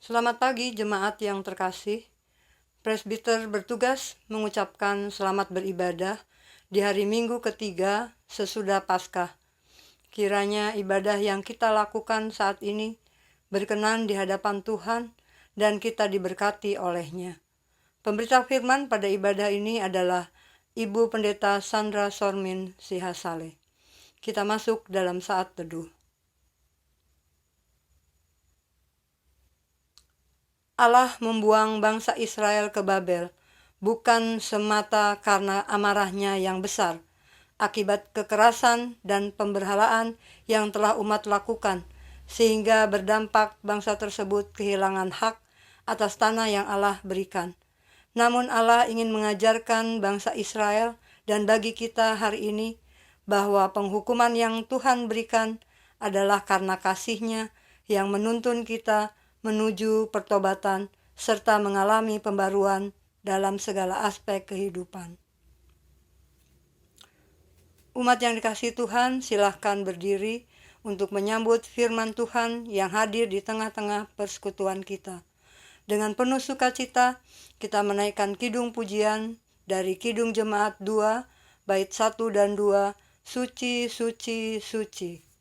Selamat pagi jemaat yang terkasih. Presbiter bertugas mengucapkan selamat beribadah di hari Minggu ketiga sesudah Paskah. Kiranya ibadah yang kita lakukan saat ini berkenan di hadapan Tuhan dan kita diberkati olehnya. Pemberita firman pada ibadah ini adalah Ibu Pendeta Sandra Sormin Sihasale. Kita masuk dalam saat teduh. Allah membuang bangsa Israel ke Babel, bukan semata karena amarahnya yang besar, akibat kekerasan dan pemberhalaan yang telah umat lakukan, sehingga berdampak bangsa tersebut kehilangan hak atas tanah yang Allah berikan. Namun Allah ingin mengajarkan bangsa Israel dan bagi kita hari ini bahwa penghukuman yang Tuhan berikan adalah karena kasih-Nya yang menuntun kita menuju pertobatan serta mengalami pembaruan dalam segala aspek kehidupan. Umat yang dikasihi Tuhan, silahkan berdiri untuk menyambut firman Tuhan yang hadir di tengah-tengah persekutuan kita. Dengan penuh sukacita, kita menaikkan kidung pujian dari Kidung Jemaat 2, bait 1 dan 2, Suci, Suci, Suci.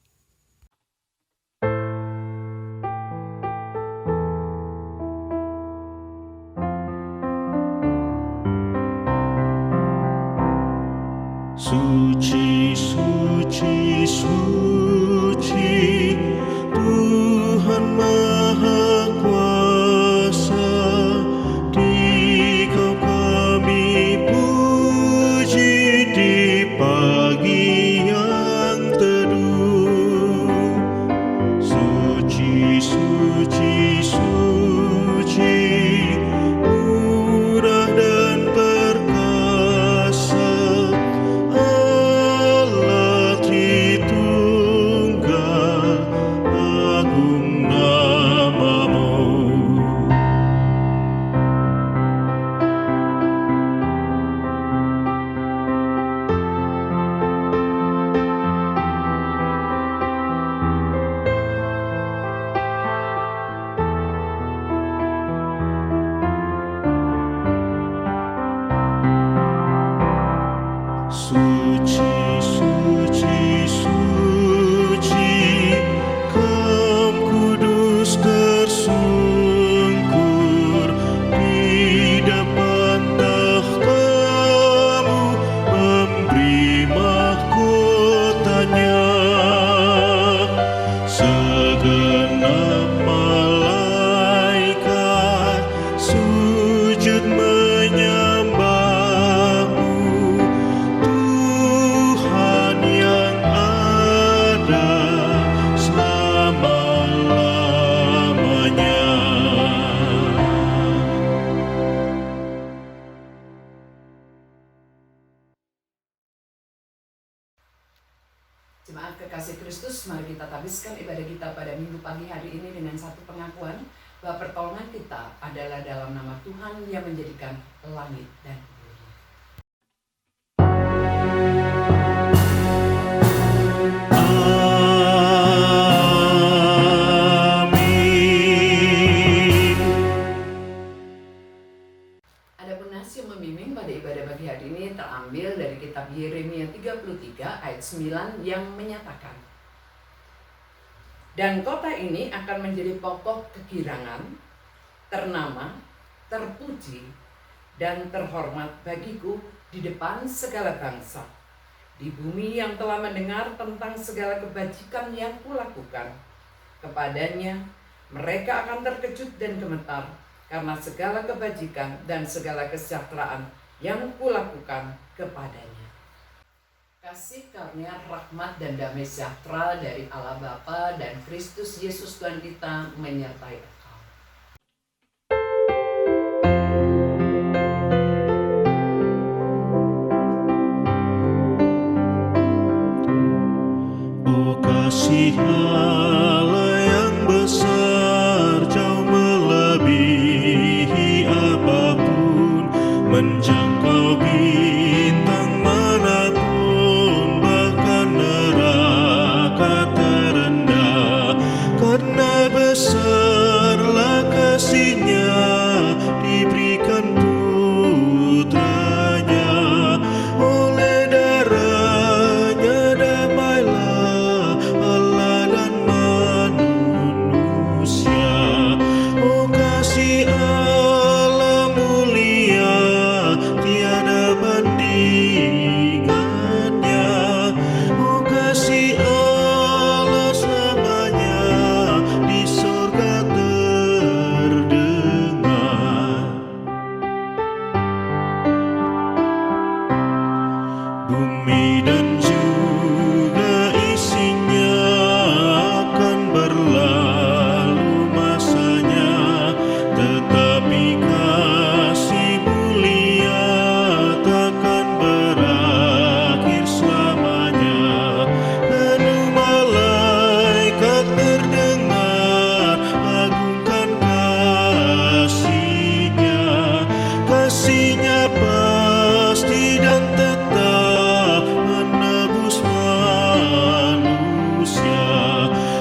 Suci, suci, suci, Tuhan Maha Kuasa, Dikau kami puji di pagi yang teduh. Suci, suci, suci, murah dan perkasa, Allah Tritunggal, agung nama-Mu. Suci, suci, suci, Kam kudus tersungkur di depan tahta-Mu, memberi mahkotanya. Segenap malaikat sujud menyembah-Mu, Tuhan yang ada selama-lamanya. Jemaat kekasih Kristus, mari kita tabiskan ibadah kita pada minggu pagi hari ini dengan satu pengakuan bahwa pertolongan kita adalah dalam nama Tuhan yang menjadikan langit dan bumi. Amin. Adapun nas yang membimbing pada ibadah pagi hari ini terambil dari kitab Yeremia 33 ayat 9 yang menyatakan, dan kota ini akan menjadi pokok kegirangan, ternama, terpuji, dan terhormat bagiku di depan segala bangsa. Di bumi yang telah mendengar tentang segala kebajikan yang kulakukan kepadanya, mereka akan terkejut dan gemetar karena segala kebajikan dan segala kesejahteraan yang kulakukan kepadanya. Kasih karunia, rahmat, dan damai sejahtera dari Allah Bapa dan Kristus Yesus Tuhan kita menyertai engkau. Oh kasih Allah yang besar, jauh melebihi apapun, menjangkau bintang manapun, bahkan neraka terendah, karena besarlah kasih Bumi dan juga isinya akan berlalu masanya, tetapi kasih mulia takkan berakhir selamanya. Lalu malaikat terdengar, agungkan kasih-Nya, kasih-Nya pasti dan tetap menebus manusia.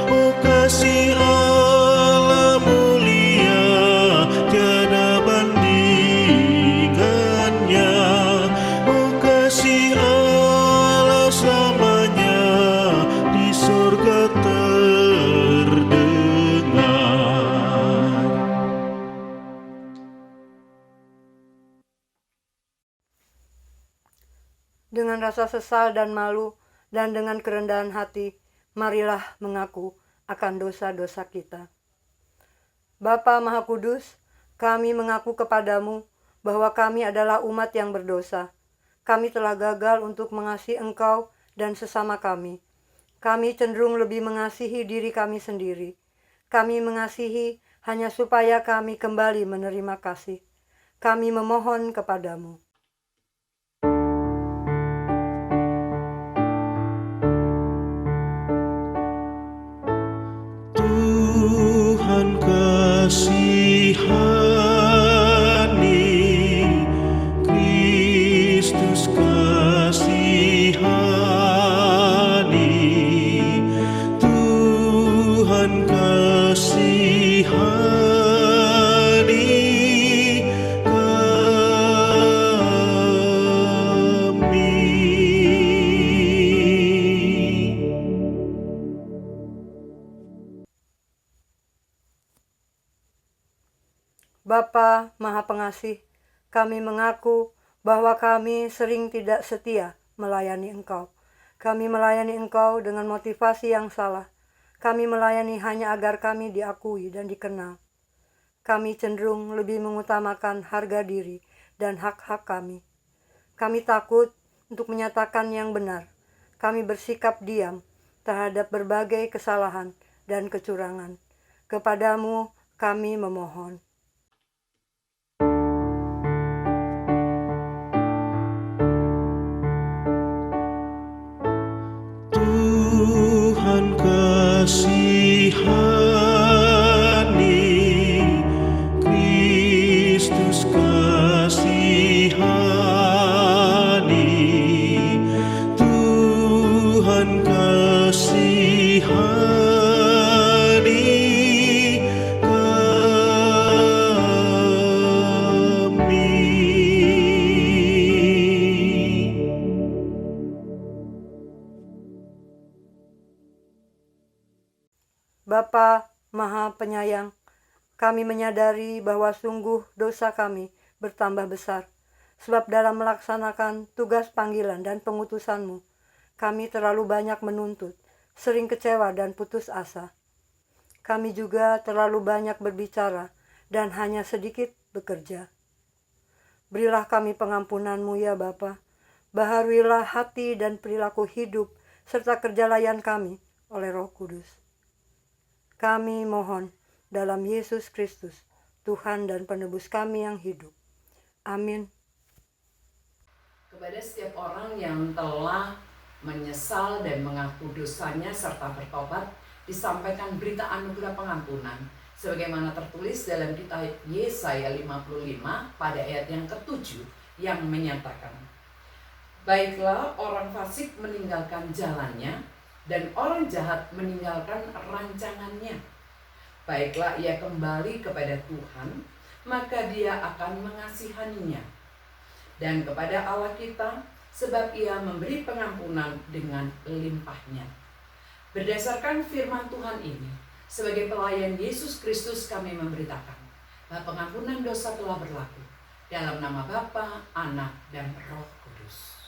Oh, kasih Allah mulia, tiada bandingannya. Oh, kasih Allah selamanya di surga terdengar. Dengan rasa sesal dan malu dan dengan kerendahan hati, marilah mengaku akan dosa-dosa kita. Bapa Maha Kudus, kami mengaku kepadamu bahwa kami adalah umat yang berdosa. Kami telah gagal untuk mengasihi Engkau dan sesama kami. Kami cenderung lebih mengasihi diri kami sendiri. Kami mengasihi hanya supaya kami kembali menerima kasih. Kami memohon kepadamu. Tuhan kasihani, Kristus kasihani, Tuhan kasihani kami. Bapa Maha Pengasih, kami mengaku bahwa kami sering tidak setia melayani Engkau. Kami melayani Engkau dengan motivasi yang salah. Kami melayani hanya agar kami diakui dan dikenal. Kami cenderung lebih mengutamakan harga diri dan hak-hak kami. Kami takut untuk menyatakan yang benar. Kami bersikap diam terhadap berbagai kesalahan dan kecurangan. Kepadamu kami memohon. Tuhan kasihani, Kristus kasihani, Tuhan kasihani kami. Bapa Maha Penyayang, kami menyadari bahwa sungguh dosa kami bertambah besar, sebab dalam melaksanakan tugas panggilan dan pengutusan-Mu, kami terlalu banyak menuntut, sering kecewa dan putus asa. Kami juga terlalu banyak berbicara dan hanya sedikit bekerja. Berilah kami pengampunan-Mu ya Bapa, baharuilah hati dan perilaku hidup serta kerja layan kami oleh Roh Kudus. Kami mohon dalam Yesus Kristus, Tuhan dan Penebus kami yang hidup. Amin. Kepada setiap orang yang telah menyesal dan mengaku dosanya serta bertobat, disampaikan berita anugerah pengampunan sebagaimana tertulis dalam kitab Yesaya 55 pada ayat yang ke-7 yang menyatakan, baiklah orang fasik meninggalkan jalannya dan orang jahat meninggalkan rancangannya. Baiklah ia kembali kepada Tuhan, maka Dia akan mengasihaninya. Dan kepada Allah kita, sebab Ia memberi pengampunan dengan limpahnya. Berdasarkan firman Tuhan ini, sebagai pelayan Yesus Kristus kami memberitakan bahwa pengampunan dosa telah berlaku dalam nama Bapa, Anak, dan Roh Kudus.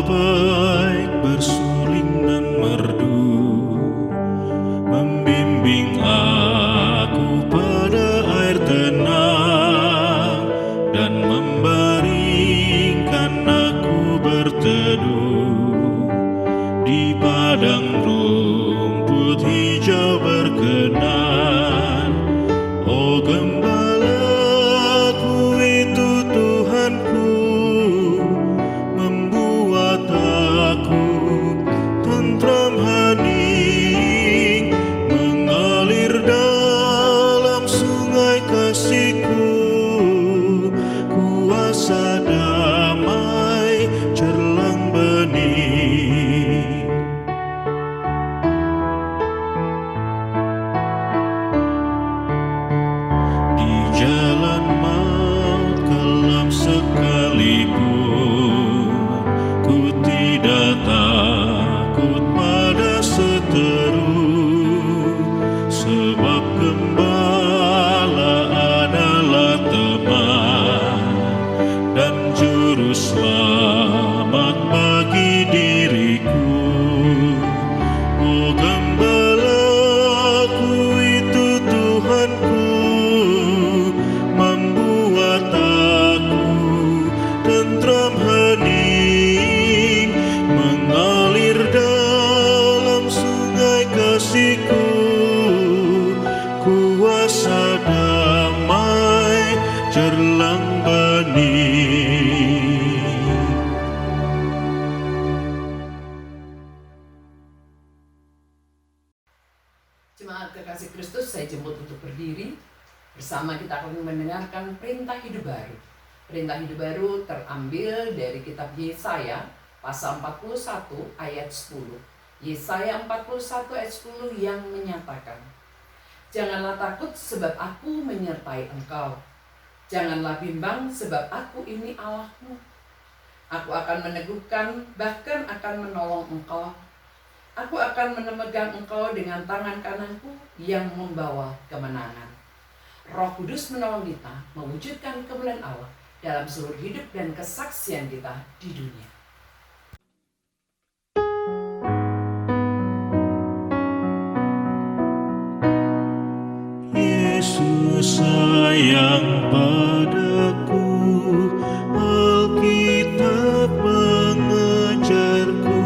baik bersuling dan merdu, membimbing aku pada air tenang, dan membaringkan aku berteduh di padang rumput hijau berkenan. Oh gembalaku itu Tuhanku, membuat aku tentram hening, mengalir dalam sungai kasih-Ku, kuasa damai cerlang bening. Di jalan maut kelam sekalipun, ku tidak takut pada seteru, sebab Gembala adalah teman dan juru selamat bagi diriku. Oh gembalaku itu Tuhanku, membuat aku tentram hening, mengalir dalam sungai kasih-Ku, kuasa damai cerlang bening. Jemaat kekasih Kristus, saya jemput untuk berdiri. Bersama kita akan mendengarkan perintah hidup baru. Perintah hidup baru terambil dari kitab Yesaya pasal 41 ayat 10. Yesaya 41 ayat 10 yang menyatakan, "Janganlah takut sebab aku menyertai engkau. Janganlah bimbang sebab aku ini Allahmu. Aku akan meneguhkan, bahkan akan menolong engkau. Aku akan memegang engkau dengan tangan kananku yang membawa kemenangan." Roh Kudus menolong kita mewujudkan kemuliaan Allah dalam seluruh hidup dan kesaksian kita di dunia. Yesus sayang padaku, Alkitab mengajarku,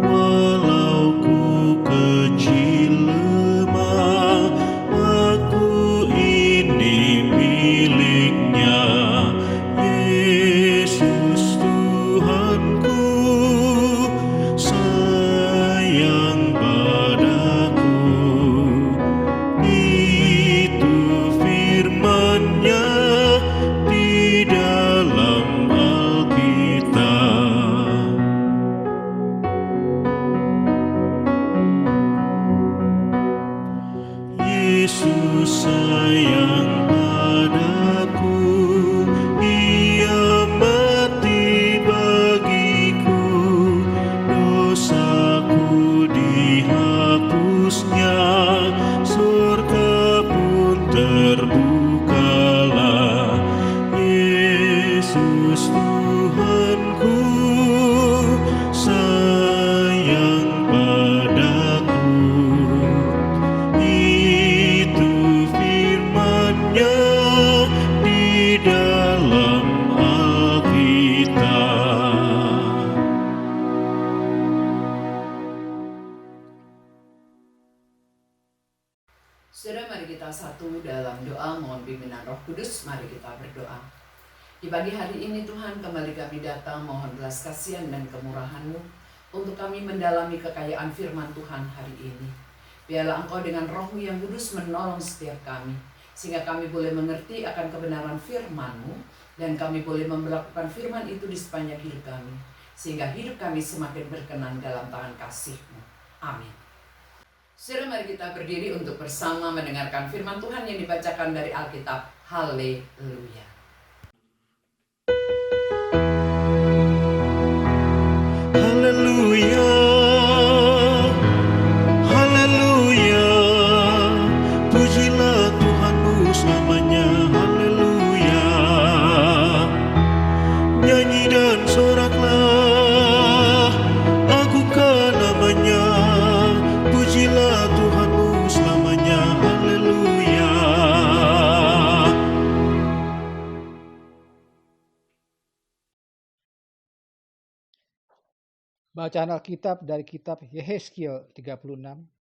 walau ku kecil lemah, aku ini miliknya. Yesus Tuhanku sayang padaku, itu firman-Nya di dalam Alkitab. Yesus sayang padaku, Ia mati bagiku, dosaku dihapusnya, surga pun terbukalah. Yesus Tuhanku sayang padaku, itu firman-Nya di dalam Alkitab. Saudara, mari kita satu dalam doa mohon pimpinan Roh Kudus. Mari kita berdoa. Di pagi hari ini Tuhan, kembali kami datang mohon belas kasihan dan kemurahan-Mu untuk kami mendalami kekayaan firman Tuhan hari ini. Biarlah Engkau dengan Roh-Mu yang kudus menolong setiap kami, sehingga kami boleh mengerti akan kebenaran firman-Mu, dan kami boleh memperlakukan firman itu di sepanjang hidup kami, sehingga hidup kami semakin berkenan dalam tangan kasih-Mu. Amin. Saudara, mari kita berdiri untuk bersama mendengarkan firman Tuhan yang dibacakan dari Alkitab. Haleluya. Haleluya, haleluya, pujilah Tuhanmu selamanya. Haleluya, nyanyi dan soraklah Bacaan Alkitab dari kitab Yehezkiel 36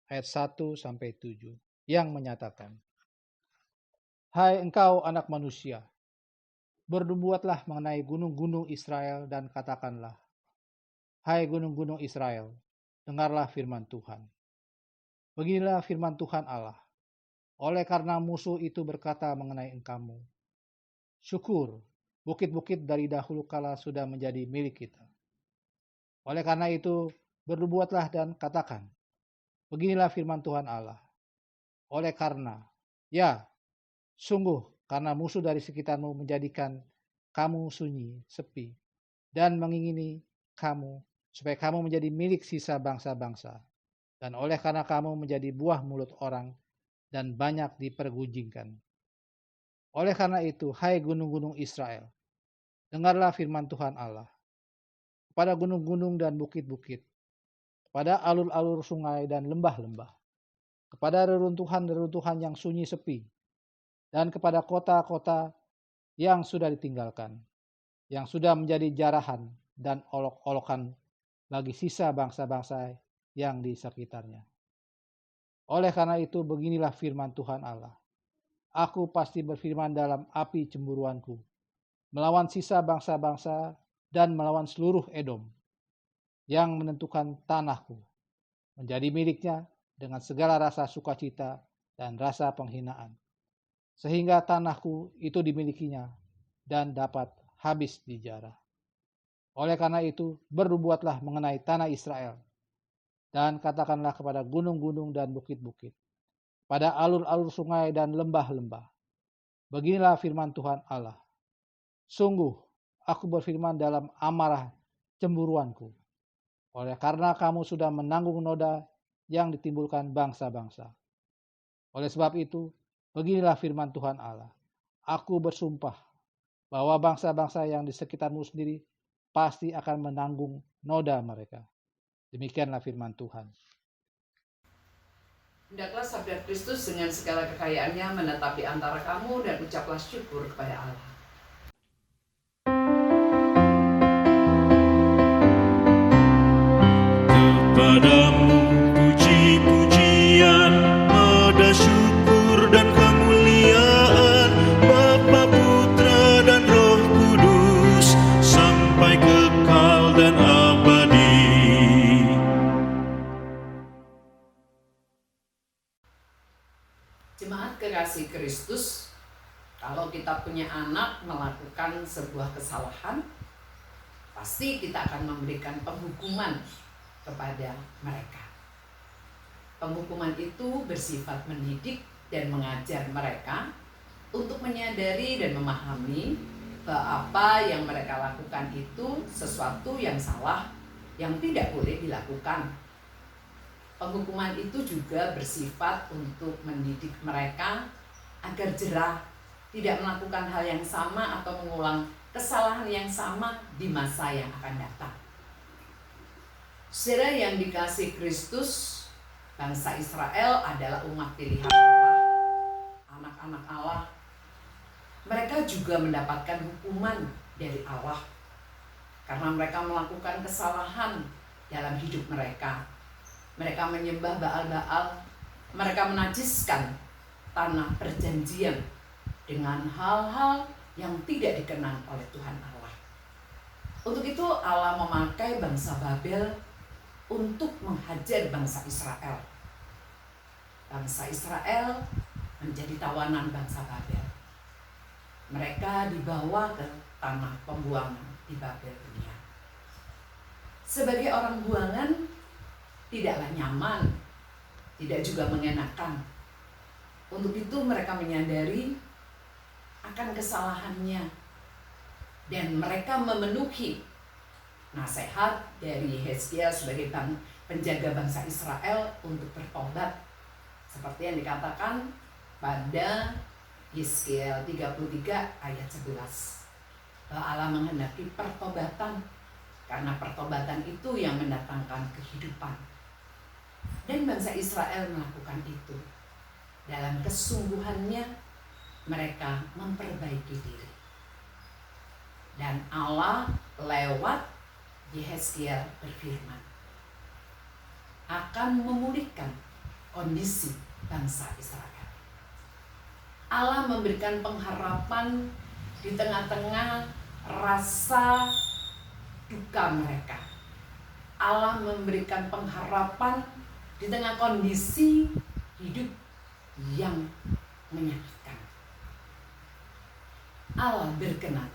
ayat 1 sampai 7 yang menyatakan, Hai engkau anak manusia, bernubuatlah mengenai gunung-gunung Israel dan katakanlah, Hai gunung-gunung Israel, dengarlah firman Tuhan. Beginilah firman Tuhan Allah, oleh karena musuh itu berkata mengenai engkamu, syukur, bukit-bukit dari dahulu kala sudah menjadi milik kita. Oleh karena itu, bernubuatlah dan katakan, beginilah firman Tuhan Allah. Oleh karena, ya, sungguh karena musuh dari sekitarmu menjadikan kamu sunyi, sepi, dan mengingini kamu, supaya kamu menjadi milik sisa bangsa-bangsa. Dan oleh karena kamu menjadi buah mulut orang, dan banyak dipergunjingkan. Oleh karena itu, hai gunung-gunung Israel, dengarlah firman Tuhan Allah. Kepada gunung-gunung dan bukit-bukit, kepada alur-alur sungai dan lembah-lembah, kepada reruntuhan-reruntuhan yang sunyi sepi, dan kepada kota-kota yang sudah ditinggalkan, yang sudah menjadi jarahan dan olok-olokan bagi sisa bangsa-bangsa yang di sekitarnya. Oleh karena itu, beginilah firman Tuhan Allah. Aku pasti berfirman dalam api cemburuanku, melawan sisa bangsa-bangsa dan melawan seluruh Edom, yang menentukan tanahku menjadi miliknya dengan segala rasa sukacita dan rasa penghinaan, sehingga tanahku itu dimilikinya dan dapat habis dijarah. Oleh karena itu, bernubuatlah mengenai tanah Israel, dan katakanlah kepada gunung-gunung dan bukit-bukit, pada alur-alur sungai dan lembah-lembah, beginilah firman Tuhan Allah. Sungguh, aku berfirman dalam amarah cemburuanku, oleh karena kamu sudah menanggung noda yang ditimbulkan bangsa-bangsa. Oleh sebab itu, beginilah firman Tuhan Allah. Aku bersumpah bahwa bangsa-bangsa yang di sekitarmu sendiri pasti akan menanggung noda mereka. Demikianlah firman Tuhan. Hendaklah sabda Kristus dengan segala kekayaannya menetapi antara kamu dan ucaplah syukur kepada Allah. Kepadamu puji-pujian, pada syukur dan kemuliaan, Bapa, Putra dan Roh Kudus, sampai kekal dan abadi. Jemaat kekasih Kristus, kalau kita punya anak melakukan sebuah kesalahan, pasti kita akan memberikan penghukuman kepada mereka. Penghukuman itu bersifat mendidik dan mengajar mereka untuk menyadari dan memahami bahwa apa yang mereka lakukan itu sesuatu yang salah, yang tidak boleh dilakukan. Penghukuman itu juga bersifat untuk mendidik mereka agar jerah, tidak melakukan hal yang sama atau mengulang kesalahan yang sama di masa yang akan datang. Saudara yang dikasihi Kristus, bangsa Israel adalah umat pilihan Allah, anak-anak Allah. Mereka juga mendapatkan hukuman dari Allah karena mereka melakukan kesalahan dalam hidup mereka. Mereka menyembah Baal-Baal, mereka menajiskan tanah perjanjian dengan hal-hal yang tidak dikenal oleh Tuhan Allah. Untuk itu Allah memakai bangsa Babel untuk menghajar bangsa Israel. Bangsa Israel menjadi tawanan bangsa Babel. Mereka dibawa ke tanah pembuangan di Babelonia. Sebagai orang buangan, tidaklah nyaman, tidak juga mengenakan. Untuk itu mereka menyadari akan kesalahannya dan mereka memenuhi nasihat dari Yehezkiel sebagai penjaga bangsa Israel untuk bertobat, seperti yang dikatakan pada Yehezkiel 33 ayat 11, bahwa Allah menghendaki pertobatan karena pertobatan itu yang mendatangkan kehidupan. Dan bangsa Israel melakukan itu. Dalam kesungguhannya mereka memperbaiki diri. Dan Allah lewat Yehezkiel berfirman, akan memulihkan kondisi bangsa Israel. Allah memberikan pengharapan di tengah-tengah rasa duka mereka. Allah memberikan pengharapan di tengah kondisi hidup yang menyakitkan. Allah berkenan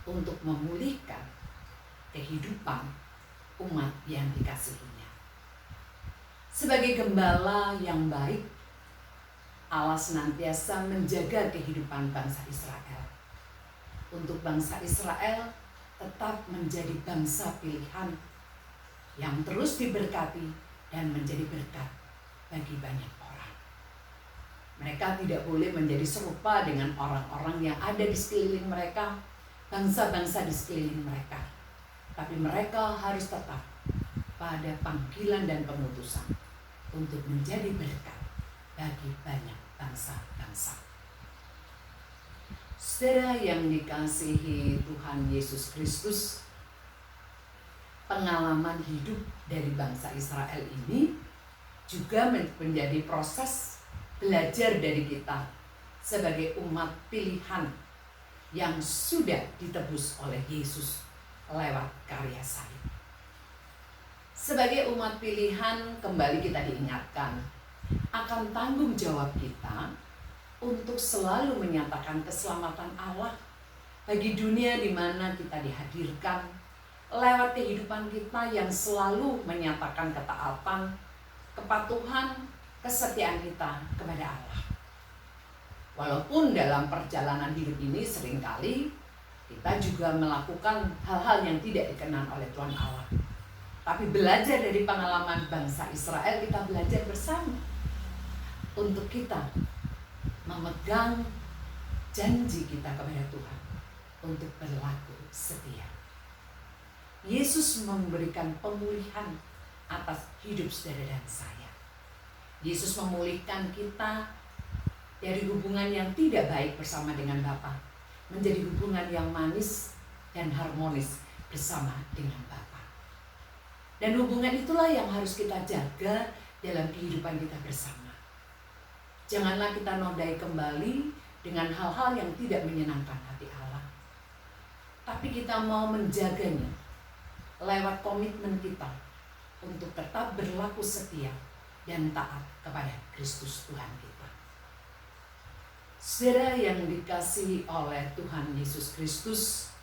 untuk memulihkan kehidupan umat yang dikasihinya. Sebagai gembala yang baik, Allah senantiasa menjaga kehidupan bangsa Israel. Untuk bangsa Israel tetap menjadi bangsa pilihan yang terus diberkati dan menjadi berkat bagi banyak orang. Mereka tidak boleh menjadi serupa dengan orang-orang yang ada di sekeliling mereka, bangsa-bangsa di sekeliling mereka. Tapi mereka harus tetap pada panggilan dan pengutusan untuk menjadi berkat bagi banyak bangsa-bangsa. Saudara yang dikasihi Tuhan Yesus Kristus, pengalaman hidup dari bangsa Israel ini juga menjadi proses belajar dari kita sebagai umat pilihan yang sudah ditebus oleh Yesus lewat karya salib. Sebagai umat pilihan, kembali kita diingatkan akan tanggung jawab kita untuk selalu menyatakan keselamatan Allah bagi dunia di mana kita dihadirkan lewat kehidupan kita yang selalu menyatakan ketaatan, kepatuhan, kesetiaan kita kepada Allah. Walaupun dalam perjalanan hidup ini seringkali kita juga melakukan hal-hal yang tidak dikenan oleh Tuhan Allah. Tapi belajar dari pengalaman bangsa Israel, kita belajar bersama untuk kita memegang janji kita kepada Tuhan untuk berlaku setia. Yesus memberikan pemulihan atas hidup saudara dan saya. Yesus memulihkan kita dari hubungan yang tidak baik bersama dengan Bapa menjadi hubungan yang manis dan harmonis bersama dengan Bapa. Dan hubungan itulah yang harus kita jaga dalam kehidupan kita bersama. Janganlah kita nodai kembali dengan hal-hal yang tidak menyenangkan hati Allah. Tapi kita mau menjaganya lewat komitmen kita untuk tetap berlaku setia dan taat kepada Kristus Tuhan kita. Saudara yang dikasihi oleh Tuhan Yesus Kristus,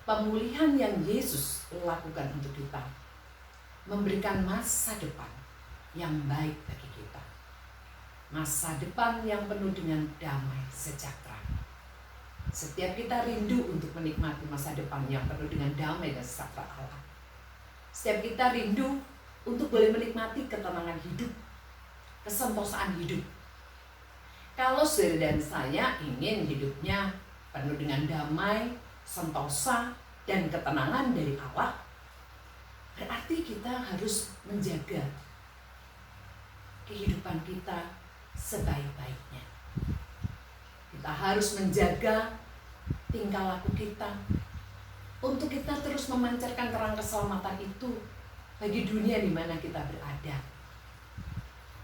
pemulihan yang Yesus lakukan untuk kita memberikan masa depan yang baik bagi kita. Masa depan yang penuh dengan damai sejahtera. Setiap kita rindu untuk menikmati masa depan yang penuh dengan damai dan sejahtera Allah. Setiap kita rindu untuk boleh menikmati ketenangan hidup, kesentosaan hidup. Kalau saudara dan saya ingin hidupnya penuh dengan damai, sentosa, dan ketenangan dari Allah, berarti kita harus menjaga kehidupan kita sebaik-baiknya. Kita harus menjaga tingkah laku kita untuk kita terus memancarkan terang keselamatan itu bagi dunia di mana kita berada.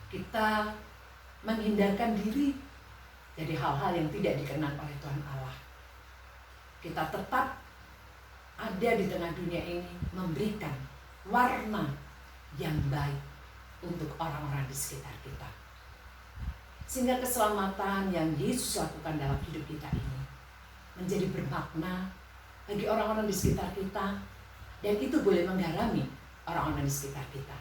Kita menghindarkan diri dari hal-hal yang tidak dikenan oleh Tuhan Allah. Kita tetap ada di tengah dunia ini memberikan warna yang baik untuk orang-orang di sekitar kita. Sehingga keselamatan yang Yesus lakukan dalam hidup kita ini menjadi bermakna bagi orang-orang di sekitar kita, dan itu boleh menggarami orang-orang di sekitar kita.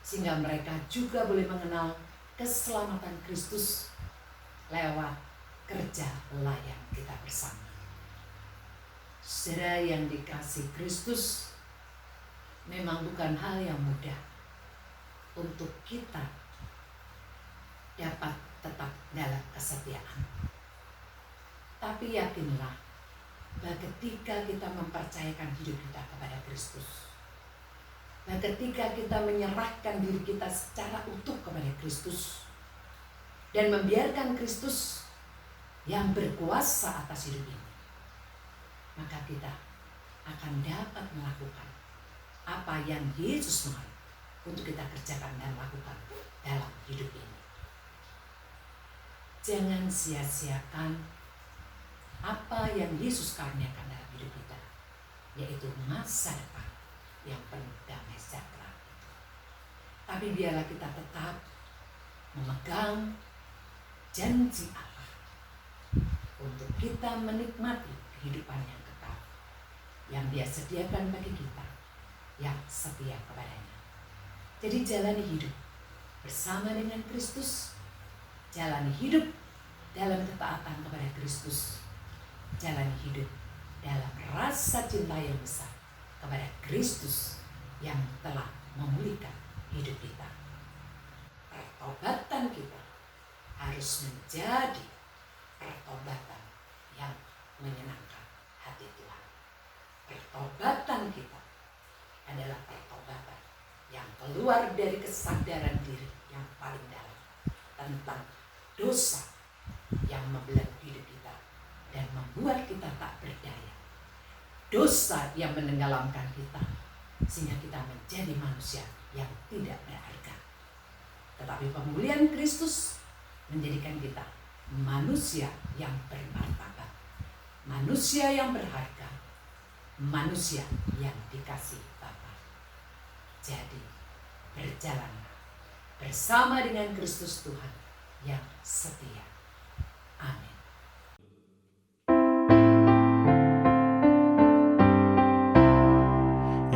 Sehingga mereka juga boleh mengenal keselamatan Kristus lewat kerja layan kita bersama. Saudara yang dikasihi Kristus, memang bukan hal yang mudah untuk kita dapat tetap dalam kesetiaan. Tapi yakinlah bahwa ketika kita mempercayakan hidup kita kepada Kristus, bahwa ketika kita menyerahkan diri kita secara utuh kepada Kristus dan membiarkan Kristus yang berkuasa atas hidup ini, maka kita akan dapat melakukan apa yang Yesus mau untuk kita kerjakan dan lakukan dalam hidup ini. Jangan sia-siakan apa yang Yesus karuniakan dalam hidup kita, yaitu masa depan yang penuh damai sejahtera. Tapi biarlah kita tetap memegang janji Allah untuk kita menikmati kehidupan yang kekal yang Dia sediakan bagi kita yang setia kepadanya. Jadi jalani hidup bersama dengan Kristus, jalani hidup dalam ketaatan kepada Kristus, jalani hidup dalam rasa cinta yang besar kepada Kristus yang telah memulihkan hidup kita. Pertobatan kita harus menjadi pertobatan yang menyenangkan hati Tuhan. Pertobatan kita adalah pertobatan yang keluar dari kesadaran diri yang paling dalam tentang dosa yang membelenggu hidup kita dan membuat kita tak berdaya. Dosa yang menenggelamkan kita sehingga kita menjadi manusia yang tidak berharga. Tetapi pemulihan Kristus menjadikan kita manusia yang bermartabat, manusia yang berharga, manusia yang dikasihi Bapa. Jadi berjalanlah bersama dengan Kristus Tuhan yang setia. Amin.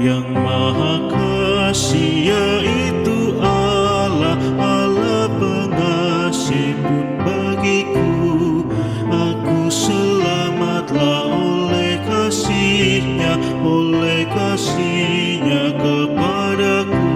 Yang Maha Kasih yaitu Allah, Allah pengasih pun bagiku. Aku selamatlah oleh kasih-Nya, oleh kasih-Nya kepadaku.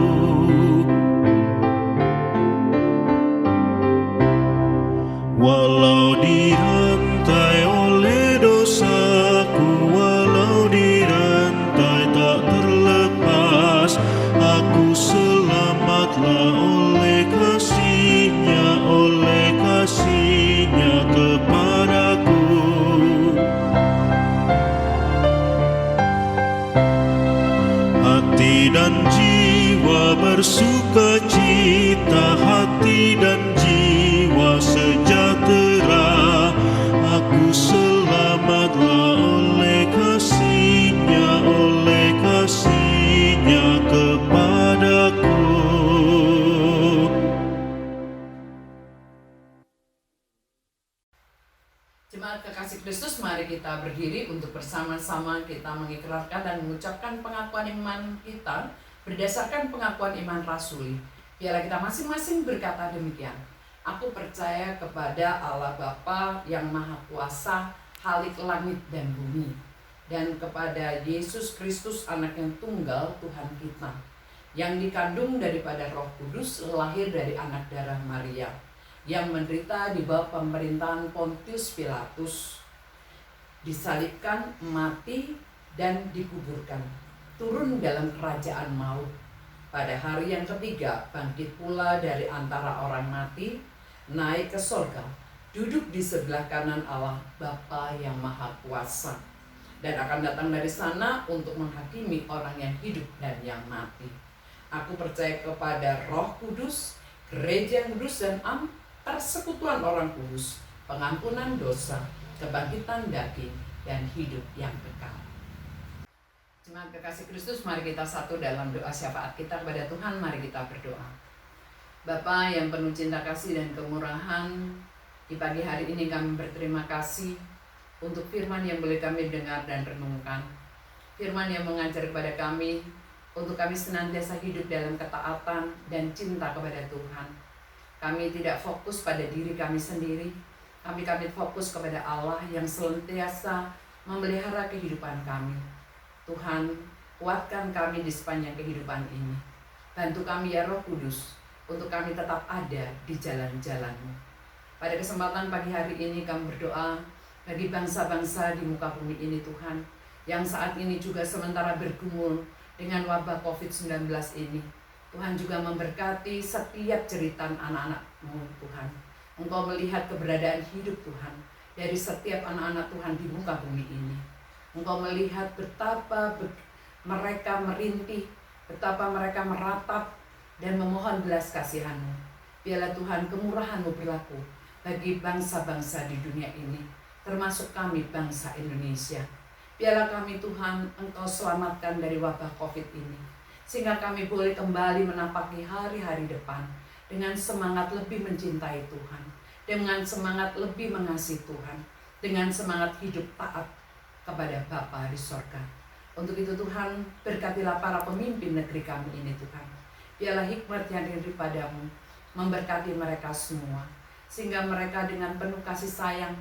Walau dirantai oleh dosaku, walau dirantai tak terlepas, aku selamatlah oleh kasih-Nya, oleh kasih-Nya kepadaku. Hati dan jiwa bersuka cita, hati dan jiwa sejahtera. Aku selamatlah oleh kasih-Nya, oleh kasih-Nya kepadaku. Jemaat kekasih Kristus, mari kita berdiri untuk bersama-sama kita mengikrarkan dan mengucapkan pengakuan iman kita berdasarkan pengakuan iman rasuli. Biarlah kita masing-masing berkata demikian. Aku percaya kepada Allah Bapa yang Maha Kuasa, Khalik langit dan bumi, dan kepada Yesus Kristus anak yang tunggal Tuhan kita, yang dikandung daripada Roh Kudus, lahir dari anak darah Maria, yang menderita di bawah pemerintahan Pontius Pilatus, disalibkan, mati, dan dikuburkan, turun dalam kerajaan maut. Pada hari yang ketiga bangkit pula dari antara orang mati, naik ke sorga, duduk di sebelah kanan Allah Bapa yang Maha Kuasa, dan akan datang dari sana untuk menghakimi orang yang hidup dan yang mati. Aku percaya kepada Roh Kudus, gereja yang kudus dan persekutuan orang kudus, pengampunan dosa, kebangkitan daging, dan hidup yang kekal. Jemaat kekasih Kristus, mari kita satu dalam doa syafaat kita kepada Tuhan. Mari kita berdoa. Bapa yang penuh cinta kasih dan kemurahan, di pagi hari ini kami berterima kasih untuk firman yang boleh kami dengar dan renungkan. Firman yang mengajar kepada kami untuk kami senantiasa hidup dalam ketaatan dan cinta kepada Tuhan. Kami tidak fokus pada diri kami sendiri, kami fokus kepada Allah yang senantiasa memelihara kehidupan kami. Tuhan, kuatkan kami di sepanjang kehidupan ini. Bantu kami ya Roh Kudus, untuk kami tetap ada di jalan-jalan-Mu. Pada kesempatan pagi hari ini kami berdoa bagi bangsa-bangsa di muka bumi ini Tuhan, yang saat ini juga sementara bergumul dengan wabah COVID-19 ini. Tuhan juga memberkati setiap jeritan anak-anak-Mu Tuhan. Engkau melihat keberadaan hidup Tuhan dari setiap anak-anak Tuhan di muka bumi ini. Engkau melihat betapa mereka merintih, betapa mereka meratap dan memohon belas kasihan-Mu. Biarlah Tuhan kemurahan-Mu berlaku bagi bangsa-bangsa di dunia ini, termasuk kami bangsa Indonesia. Biarlah kami Tuhan, Engkau selamatkan dari wabah COVID ini, sehingga kami boleh kembali menapaki hari-hari depan dengan semangat lebih mencintai Tuhan, dengan semangat lebih mengasihi Tuhan, dengan semangat hidup taat kepada Bapa di sorga. Untuk itu Tuhan, berkatilah para pemimpin negeri kami ini Tuhan. Biarlah hikmat yang daripada-Mu memberkati mereka semua, sehingga mereka dengan penuh kasih sayang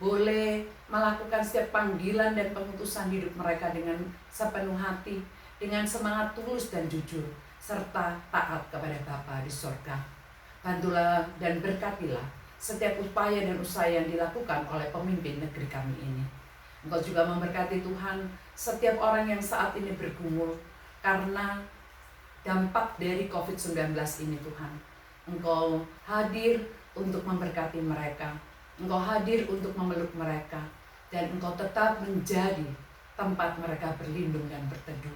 boleh melakukan setiap panggilan dan pengutusan hidup mereka dengan sepenuh hati, dengan semangat tulus dan jujur, serta taat kepada Bapa di sorga. Bantulah dan berkatilah setiap upaya dan usaha yang dilakukan oleh pemimpin negeri kami ini. Engkau juga memberkati Tuhan setiap orang yang saat ini bergumul karena dampak dari COVID-19 ini Tuhan. Engkau hadir untuk memberkati mereka. Engkau hadir untuk memeluk mereka. Dan Engkau tetap menjadi tempat mereka berlindung dan berteduh.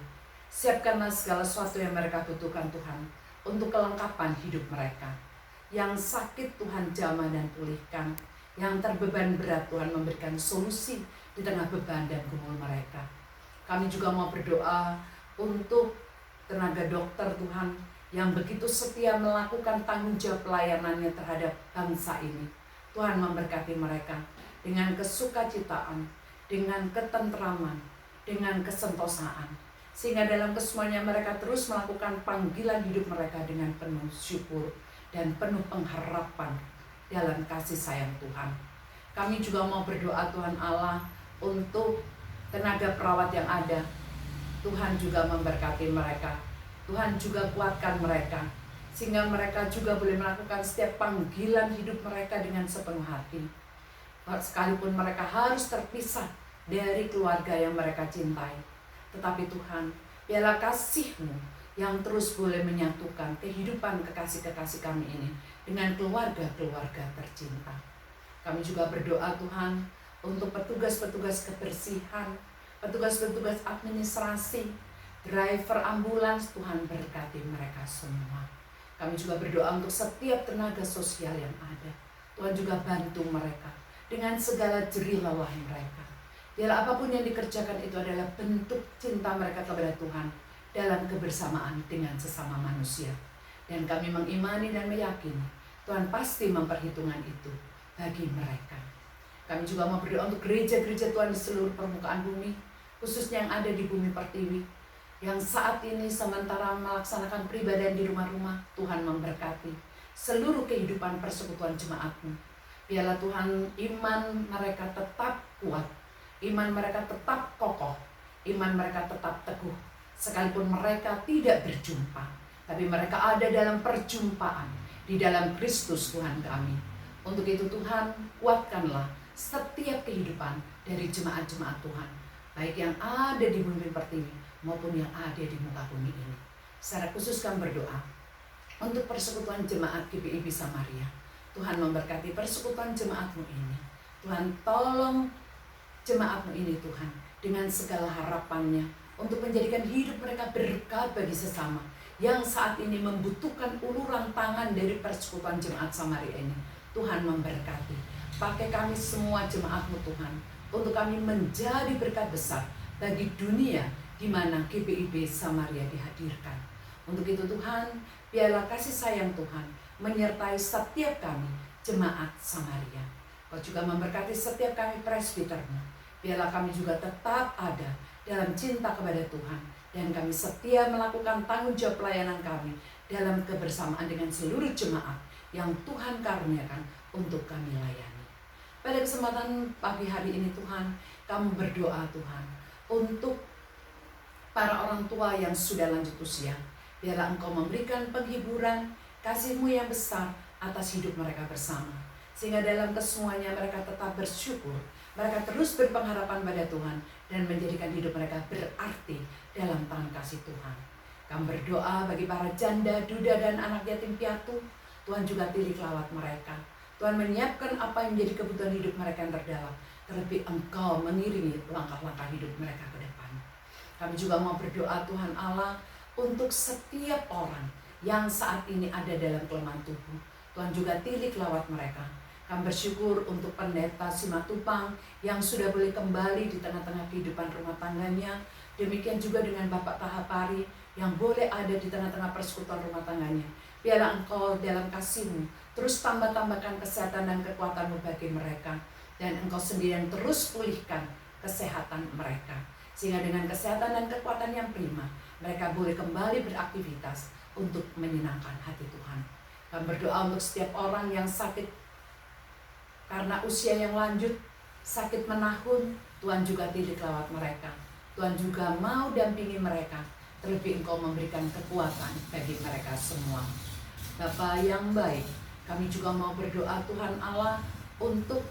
Siapkanlah segala sesuatu yang mereka butuhkan Tuhan untuk kelengkapan hidup mereka. Yang sakit Tuhan jamah dan pulihkan. Yang terbeban berat Tuhan memberikan solusi di tengah beban dan gumul mereka. Kami juga mau berdoa untuk tenaga dokter Tuhan yang begitu setia melakukan tanggung jawab pelayanannya terhadap bangsa ini. Tuhan memberkati mereka dengan kesukacitaan, dengan ketentraman, dengan kesentosaan. Sehingga dalam kesemuanya mereka terus melakukan panggilan hidup mereka dengan penuh syukur dan penuh pengharapan dalam kasih sayang Tuhan. Kami juga mau berdoa Tuhan Allah untuk tenaga perawat yang ada. Tuhan juga memberkati mereka. Tuhan juga kuatkan mereka, sehingga mereka juga boleh melakukan setiap panggilan hidup mereka dengan sepenuh hati. Sekalipun mereka harus terpisah dari keluarga yang mereka cintai. Tetapi Tuhan, biarlah kasih-Mu yang terus boleh menyatukan kehidupan kekasih-kekasih kami ini dengan keluarga-keluarga tercinta. Kami juga berdoa Tuhan untuk petugas-petugas kebersihan, petugas-petugas administrasi, driver ambulans, Tuhan berkati mereka semua. Kami juga berdoa untuk setiap tenaga sosial yang ada. Tuhan juga bantu mereka dengan segala jerih lelah mereka. Biarlah apapun yang dikerjakan itu adalah bentuk cinta mereka kepada Tuhan dalam kebersamaan dengan sesama manusia. Dan kami mengimani dan meyakini Tuhan pasti memperhitungkan itu bagi mereka. Kami juga mau berdoa untuk gereja-gereja Tuhan di seluruh permukaan bumi, khususnya yang ada di bumi pertiwi, yang saat ini sementara melaksanakan peribadahan di rumah-rumah. Tuhan memberkati seluruh kehidupan persekutuan jemaat-Mu. Biarlah Tuhan iman mereka tetap kuat, iman mereka tetap kokoh, iman mereka tetap teguh. Sekalipun mereka tidak berjumpa, tapi mereka ada dalam perjumpaan di dalam Kristus Tuhan kami. Untuk itu Tuhan, kuatkanlah setiap kehidupan dari jemaat-jemaat Tuhan, baik yang ada di bumi pertiwi maupun yang ada di muka bumi ini. Secara khusus kami berdoa untuk persekutuan jemaat GBIB Samaria. Tuhan memberkati persekutuan jemaat-Mu ini. Tuhan tolong jemaat-Mu ini Tuhan dengan segala harapannya untuk menjadikan hidup mereka berkah bagi sesama yang saat ini membutuhkan uluran tangan dari persekutuan jemaat Samaria ini. Tuhan memberkati. Pakai kami semua jemaat-Mu Tuhan untuk kami menjadi berkat besar bagi dunia di mana GBIB Samaria dihadirkan. Untuk itu Tuhan, biarlah kasih sayang Tuhan menyertai setiap kami jemaat Samaria. Kau juga memberkati setiap kami presbiter-Mu. Biarlah kami juga tetap ada dalam cinta kepada Tuhan, dan kami setia melakukan tanggung jawab pelayanan kami dalam kebersamaan dengan seluruh jemaat yang Tuhan karuniakan untuk kami layani. Pada kesempatan pagi hari ini Tuhan, kami berdoa Tuhan untuk para orang tua yang sudah lanjut usia. Biarlah Engkau memberikan penghiburan, kasih-Mu yang besar atas hidup mereka bersama. Sehingga dalam kesemuanya mereka tetap bersyukur, mereka terus berpengharapan pada Tuhan, dan menjadikan hidup mereka berarti dalam tangan kasih Tuhan. Kami berdoa bagi para janda, duda, dan anak yatim piatu. Tuhan juga tilik lawat mereka. Tuhan menyiapkan apa yang menjadi kebutuhan hidup mereka yang terdalam. terlebih Engkau mengiringi langkah-langkah hidup mereka ke depan. Kami juga mau berdoa Tuhan Allah untuk setiap orang yang saat ini ada dalam kelemahan tubuh. Tuhan juga tilik lawat mereka. Kami bersyukur untuk Pendeta Simatupang yang sudah boleh kembali di tengah-tengah kehidupan rumah tangganya. Demikian juga dengan Bapak Tahapari yang boleh ada di tengah-tengah persekutuan rumah tangganya. Biarlah Engkau dalam kasih-Mu terus tambahkan kesehatan dan kekuatan-Mu bagi mereka. Dan Engkau sendiri yang terus pulihkan kesehatan mereka. Sehingga dengan kesehatan dan kekuatan yang prima, mereka boleh kembali beraktivitas untuk menyenangkan hati Tuhan. Kami berdoa untuk setiap orang yang sakit karena usia yang lanjut, sakit menahun, Tuhan juga tilik lawat mereka. Tuhan juga mau dampingi mereka, terlebih Engkau memberikan kekuatan bagi mereka semua. Bapa yang baik, kami juga mau berdoa Tuhan Allah untuk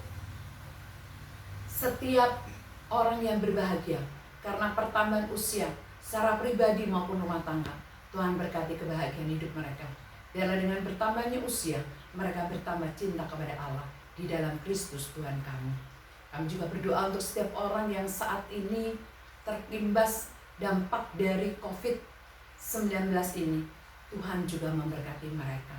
setiap orang yang berbahagia karena pertambahan usia secara pribadi maupun rumah tangga. Tuhan berkati kebahagiaan hidup mereka. Biarlah dengan bertambahnya usia, mereka bertambah cinta kepada Allah di dalam Kristus Tuhan kami. Kami juga berdoa untuk setiap orang yang saat ini terimbas dampak dari COVID-19 ini. Tuhan juga memberkati mereka.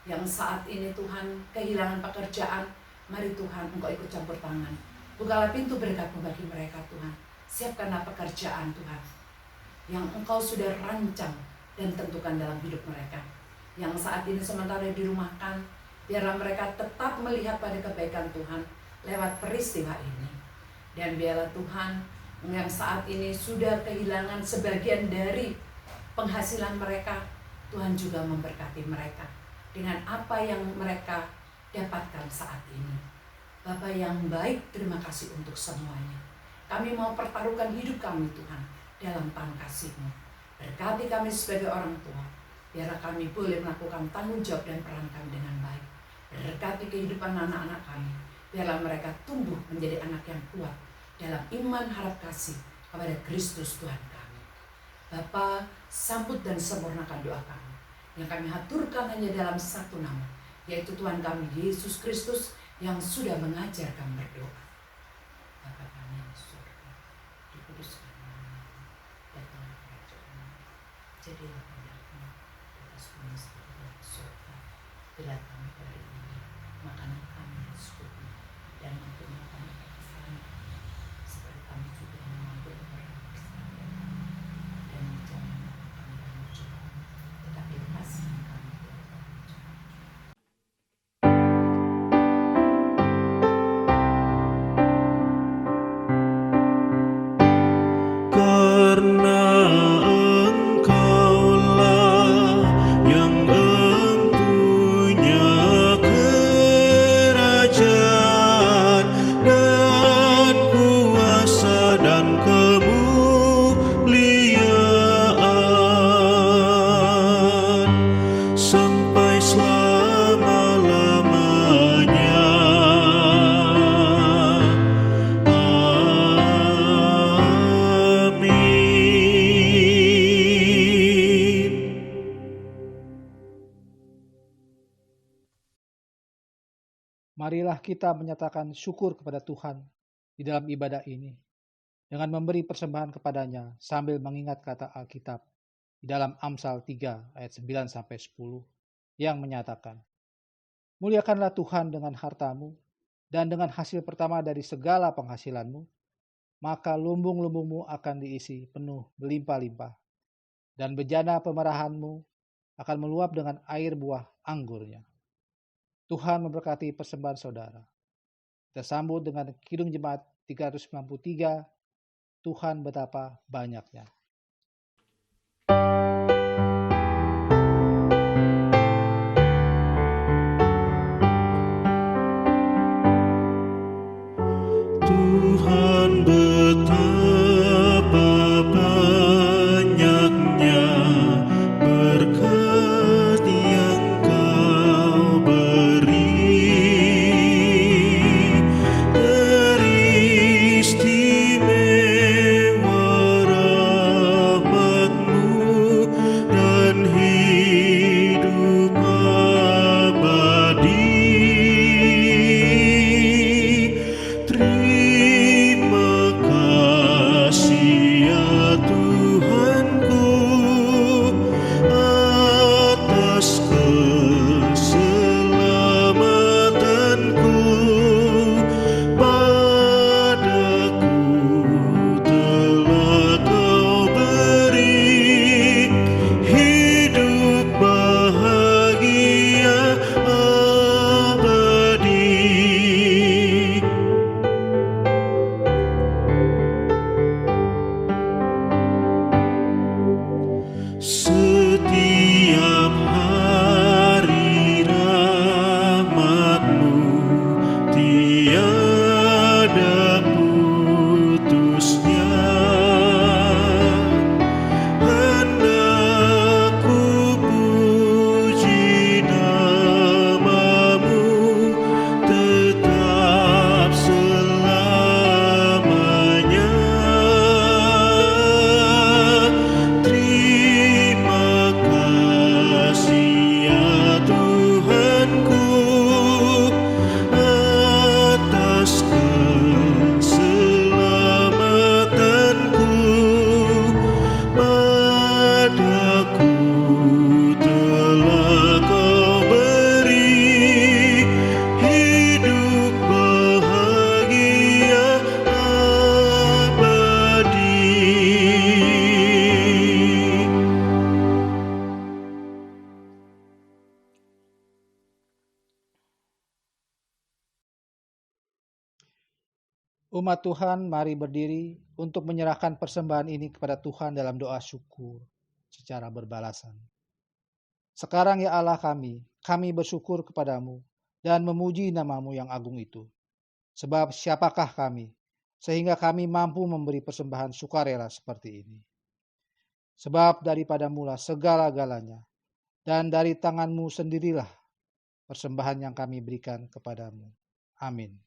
Yang saat ini Tuhan kehilangan pekerjaan, mari Tuhan Engkau ikut campur tangan. Bukalah pintu berkat-Mu bagi mereka Tuhan. Siapkanlah pekerjaan Tuhan yang Engkau sudah rancang dan tentukan dalam hidup mereka. Yang saat ini sementara dirumahkan, biarlah mereka tetap melihat pada kebaikan Tuhan lewat peristiwa ini. Dan biarlah Tuhan yang saat ini sudah kehilangan sebagian dari penghasilan mereka, Tuhan juga memberkati mereka dengan apa yang mereka dapatkan saat ini. Bapa yang baik, terima kasih untuk semuanya. Kami mau pertaruhkan hidup kami Tuhan dalam tangan kasih-Mu. Berkati kami sebagai orang tua, biarlah kami boleh melakukan tanggung jawab dan peran kami dengan baik. Berkati kehidupan anak-anak kami, biarlah mereka tumbuh menjadi anak yang kuat dalam iman harap kasih kepada Kristus Tuhan kami. Bapa, sambut dan sempurnakan doa kami, yang kami haturkan hanya dalam satu nama, yaitu Tuhan kami Yesus Kristus yang sudah mengajar kami berdoa. Bapa kami yang di surga, dikuduskan nama-Mu, datanglah kerajaan-Mu, jadilah kehendak-Mu di atas bumi seperti di surga. Berilah kami hari ini makanan kami yang secukupnya, dan ampunilah kami kesalahan kami, seperti kami juga mengampuni orang yang bersalah kepada kami. Dan jangan membawa kami dalam cobaan, tetapi lepaskan kami dari orang jahat. Karena Engkaulah yang empunya kerajaan dan kuasa dan kemuliaan sampai selama-lamanya. Amin. Marilah kita menyatakan syukur kepada Tuhan di dalam ibadah ini dengan memberi persembahan kepadanya sambil mengingat kata Alkitab di dalam Amsal 3 ayat 9-10 yang menyatakan, muliakanlah Tuhan dengan hartamu dan dengan hasil pertama dari segala penghasilanmu, maka lumbung-lumbungmu akan diisi penuh berlimpah-limpah dan bejana pemerahanmu akan meluap dengan air buah anggurnya. Tuhan memberkati persembahan saudara. Kita sambut dengan Kidung Jemaat 393, Tuhan betapa banyaknya. Tuhan betapa banyaknya berkat yang Kau beri, teristimewa setiap hari rahmat-Mu tiada putusnya. Hendak ku puji nama-Mu tetap selamanya. Terima kasih ya Tuhanku atas keselamatanku. Padaku telah Kau beri hidup bahagia abadi. Umat Tuhan, mari berdiri untuk menyerahkan persembahan ini kepada Tuhan dalam doa syukur secara berbalasan. Sekarang ya Allah kami bersyukur kepadamu dan memuji nama-Mu yang agung itu. Sebab siapakah kami, sehingga kami mampu memberi persembahan sukarela seperti ini. Sebab daripada-Mu lah segala-galanya, dan dari tangan-Mu sendirilah persembahan yang kami berikan kepadamu. Amin.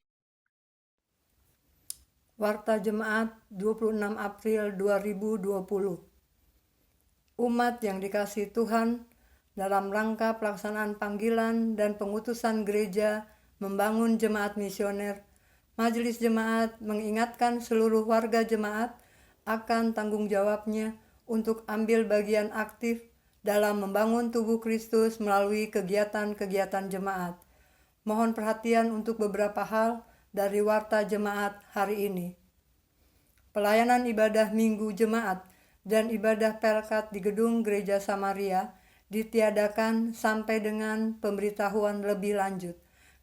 Warta Jemaat 26 April 2020. Umat yang dikasihi Tuhan, dalam rangka pelaksanaan panggilan dan pengutusan gereja membangun jemaat misioner, Majelis Jemaat mengingatkan seluruh warga jemaat akan tanggung jawabnya untuk ambil bagian aktif dalam membangun tubuh Kristus melalui kegiatan-kegiatan jemaat. Mohon perhatian untuk beberapa hal dari Warta Jemaat hari ini. Pelayanan ibadah Minggu Jemaat dan ibadah Pelkat di gedung Gereja Samaria ditiadakan sampai dengan pemberitahuan lebih lanjut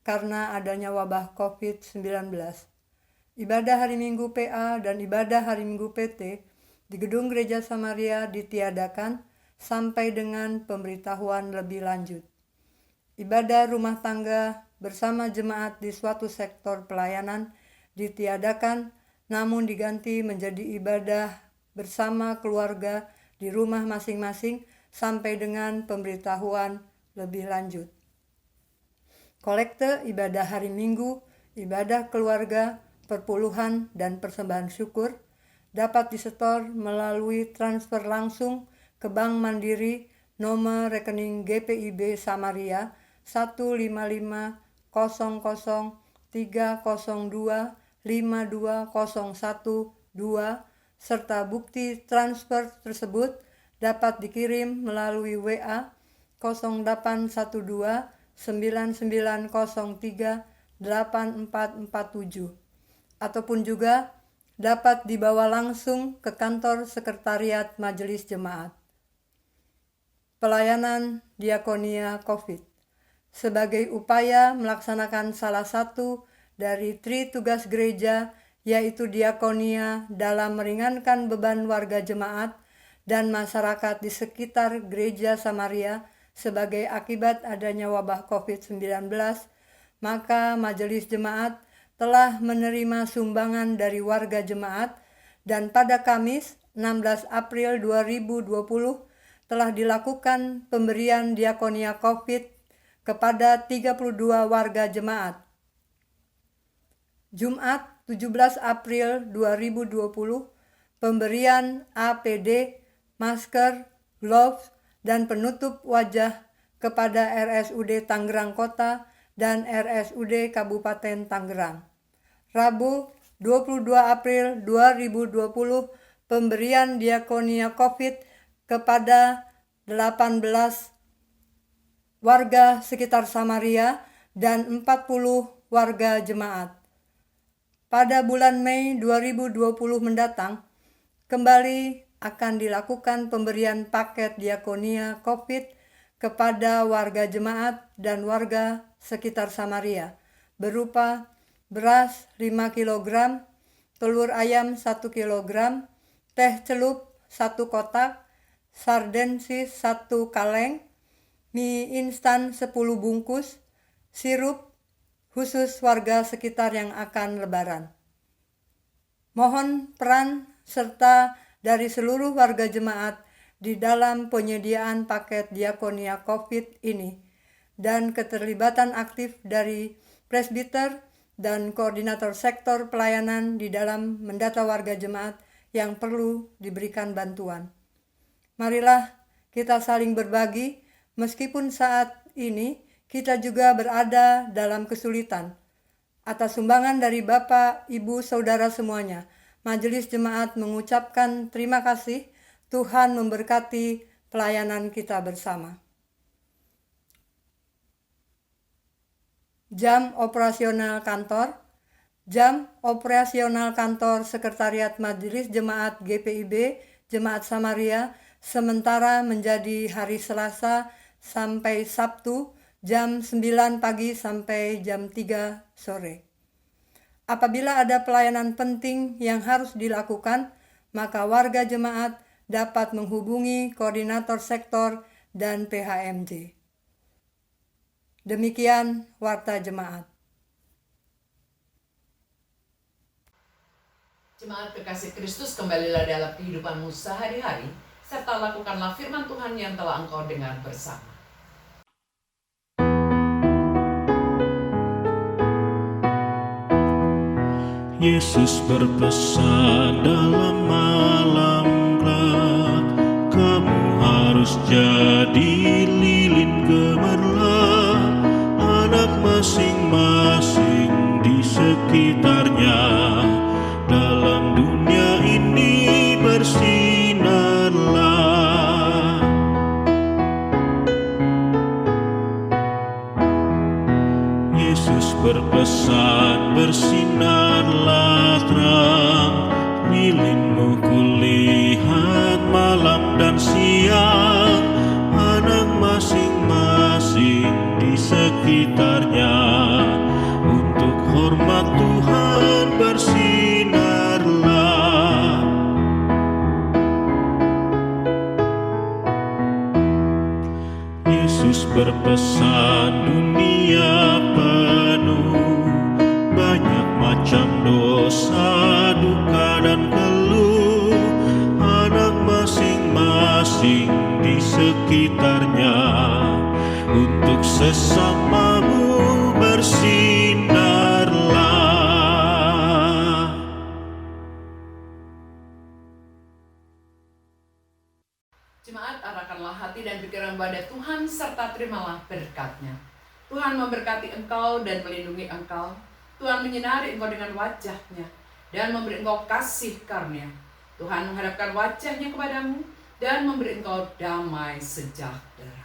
karena adanya wabah COVID-19. Ibadah hari Minggu PA dan ibadah hari Minggu PT di gedung Gereja Samaria ditiadakan sampai dengan pemberitahuan lebih lanjut. Ibadah rumah tangga bersama jemaat di suatu sektor pelayanan ditiadakan namun diganti menjadi ibadah bersama keluarga di rumah masing-masing sampai dengan pemberitahuan lebih lanjut. Kolekte ibadah hari Minggu, ibadah keluarga, perpuluhan, dan persembahan syukur dapat disetor melalui transfer langsung ke Bank Mandiri nomor rekening GPIB Samaria 1550025025201 serta bukti transfer tersebut dapat dikirim melalui WA 0812 9903 8447 ataupun juga dapat dibawa langsung ke kantor sekretariat Majelis Jemaat. Pelayanan Diakonia COVID sebagai upaya melaksanakan salah satu dari tri tugas gereja, yaitu diakonia dalam meringankan beban warga jemaat dan masyarakat di sekitar Gereja Samaria sebagai akibat adanya wabah COVID-19, maka Majelis Jemaat telah menerima sumbangan dari warga jemaat dan pada Kamis 16 April 2020 telah dilakukan pemberian diakonia COVID kepada 32 warga jemaat. Jumat 17 April 2020, pemberian APD, masker, gloves, dan penutup wajah kepada RSUD Tangerang Kota dan RSUD Kabupaten Tangerang. Rabu 22 April 2020, pemberian diakonia COVID kepada 18 warga sekitar Samaria dan 40 warga jemaat. Pada bulan Mei 2020 mendatang, kembali akan dilakukan pemberian paket diakonia COVID kepada warga jemaat dan warga sekitar Samaria, berupa beras 5 kg, telur ayam 1 kg, teh celup 1 kotak, sardensis 1 kaleng, mie instan 10 bungkus, sirup khusus warga sekitar yang akan lebaran. Mohon peran serta dari seluruh warga jemaat di dalam penyediaan paket diakonia COVID ini dan keterlibatan aktif dari presbiter dan koordinator sektor pelayanan di dalam mendata warga jemaat yang perlu diberikan bantuan. Marilah kita saling berbagi meskipun saat ini kita juga berada dalam kesulitan. Atas sumbangan dari Bapak, Ibu, Saudara semuanya, Majelis Jemaat mengucapkan terima kasih. Tuhan memberkati pelayanan kita bersama. Jam operasional kantor. Jam operasional kantor Sekretariat Majelis Jemaat GPIB Jemaat Samaria sementara menjadi hari Selasa sampai Sabtu jam 9 pagi sampai jam 3 sore. Apabila ada pelayanan penting yang harus dilakukan, maka warga jemaat dapat menghubungi koordinator sektor dan PHMJ. Demikian Warta Jemaat. Jemaat kekasih Kristus, kembalilah dalam kehidupanmu sehari-hari, serta lakukanlah firman Tuhan yang telah engkau dengar bersama. Yesus berpesan dalam malam gelap, kamu harus jadi lilin gemerlap, anak masing-masing di sekitarnya. Dalam dunia ini bersinarlah. Yesus berpesan, bersinarlah terang, lilinmu kulihat malam dan siang, anak masing-masing di sekitarnya. Untuk hormat Tuhan bersinarlah. Yesus berpesan, dunia penuh banyak macam dosa, duka dan keluh, anak masing-masing di sekitarnya. Untuk sesamamu bersinarlah. Jemaat, arahkanlah hati dan pikiran pada Tuhan serta terimalah berkat-Nya. Tuhan memberkati engkau dan melindungi engkau. Tuhan menyinari engkau dengan wajah-Nya dan memberi engkau kasih karunia. Tuhan menghadapkan wajah-Nya kepadamu dan memberi engkau damai sejahtera.